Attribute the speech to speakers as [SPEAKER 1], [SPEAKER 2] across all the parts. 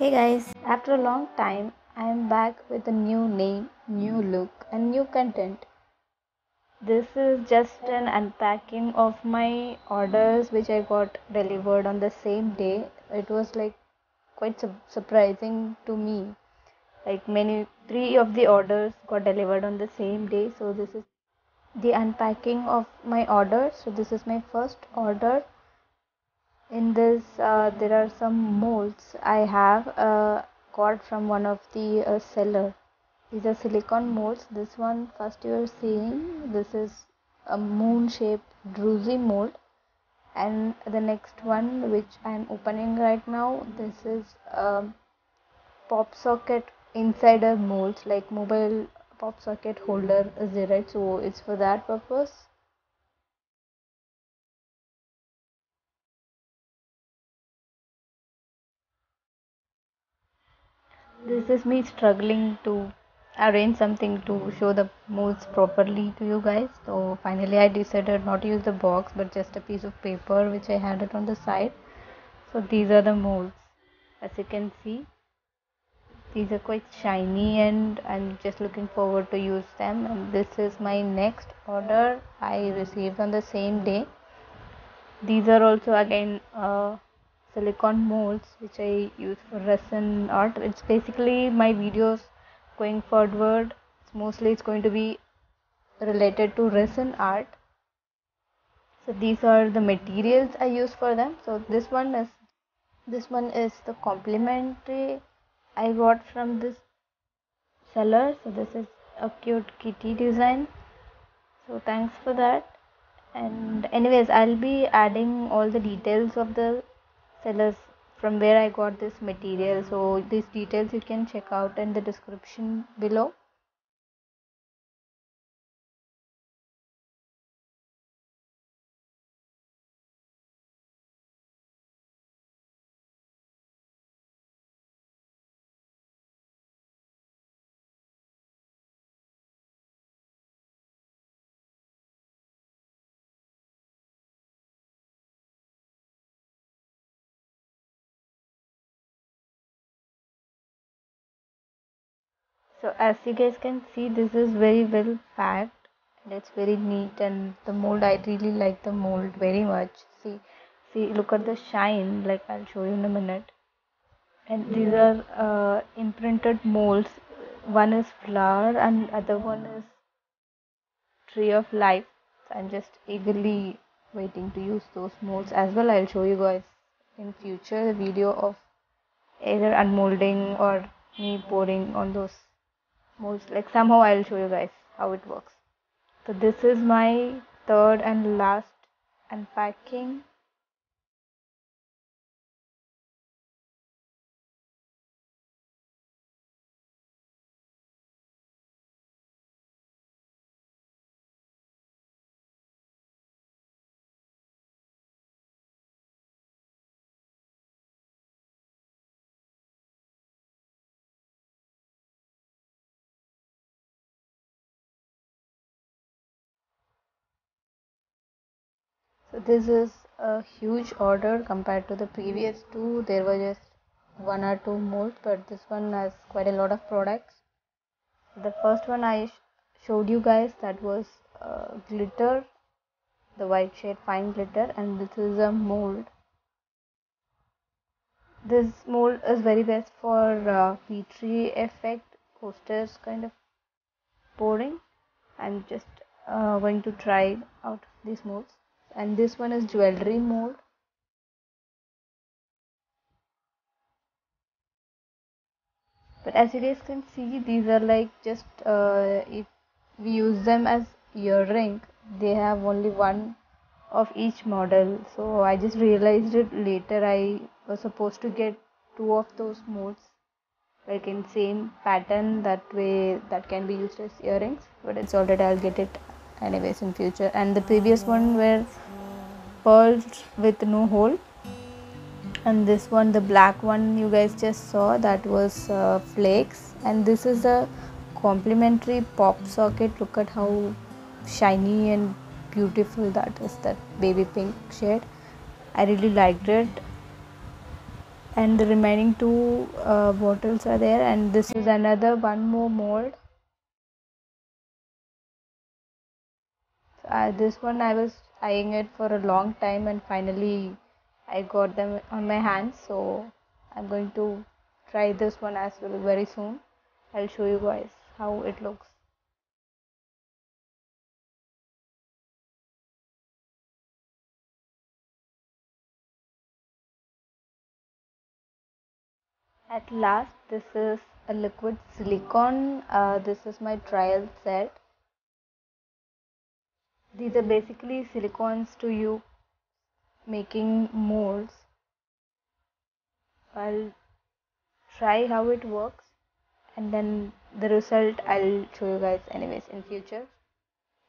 [SPEAKER 1] Hey guys, after a long time, I am back with a new name, new look, and new content. This is just an unpacking of my orders which I got delivered on the same day. It was like quite surprising to me. Like three of the orders got delivered on the same day. So, this is the unpacking of my order. So, this is my first order. In this, there are some molds I have got from one of the seller. These are silicone molds. This one first you are seeing. This is a moon-shaped druzy mold, and the next one which I am opening right now. This is pop socket insider molds, like mobile pop socket holder is there, right? So it's for that purpose. This is me struggling to arrange something to show the molds properly to you guys. So finally I decided not to use the box but just a piece of paper which I had it on the side. So these are the molds. As you can see, these are quite shiny and I'm just looking forward to use them. And this is my next order I received on the same day. These are also again silicone molds which I use for resin art. It's basically my videos going forward. Mostly it's going to be related to resin art. So these are the materials I use for them. So this one is the complimentary I got from this seller. So this is a cute kitty design. So thanks for that. And anyways, I'll be adding all the details of the sellers from where I got this material. So these details you can check out in the description below. So as you guys can see, this is very well packed and it's very neat, and the mold, I really like the mold very much. See, look at the shine, like I'll show you in a minute. And these are imprinted molds. One is flower and other one is tree of life. So I'm just eagerly waiting to use those molds as well. I'll show you guys in future the video of either unmolding or me pouring on those molds. Like somehow I'll show you guys how it works. So this is my third and last unpacking. So this is a huge order compared to the previous two. There were just one or two molds, but this one has quite a lot of products. The first one I showed you guys, that was glitter, the white shade fine glitter, and this is a mold. This mold is very best for P3 effect coasters kind of pouring. I'm just going to try out these molds. And this one is jewelry mold. But as you guys can see, these are like just if we use them as earring, they have only one of each model. So I just realized it later. I was supposed to get two of those molds, like in same pattern, that way that can be used as earrings. But it's already, I'll get it anyways in future. And the previous one were pearls with no hole, and this one, the black one you guys just saw, that was flakes. And this is a complimentary pop socket. Look at how shiny and beautiful that is, that baby pink shade. I really liked it. and the remaining two bottles are there, and this is another one more mold. This one I was eyeing it for a long time, and finally I got them on my hands, so I'm going to try this one as well very soon. I'll show you guys how it looks. At last, this is a liquid silicone. This is my trial set. These are basically silicones to you making molds. I'll try how it works, and then the result I'll show you guys anyways in future.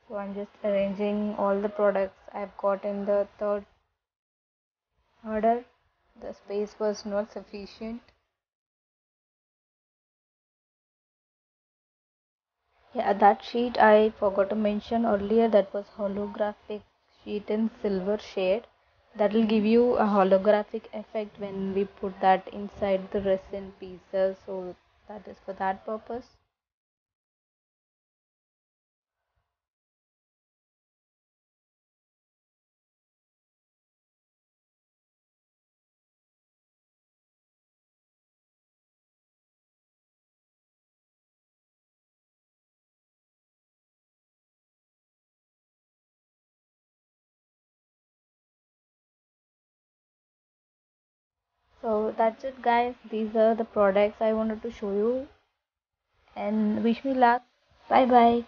[SPEAKER 1] So I'm just arranging all the products I've got in the third order. The space was not sufficient. Yeah, that sheet I forgot to mention earlier, that was holographic sheet in silver shade. That will give you a holographic effect when we put that inside the resin pieces. So that is for that purpose. So that's it guys. These are the products I wanted to show you, and wish me luck. Bye bye.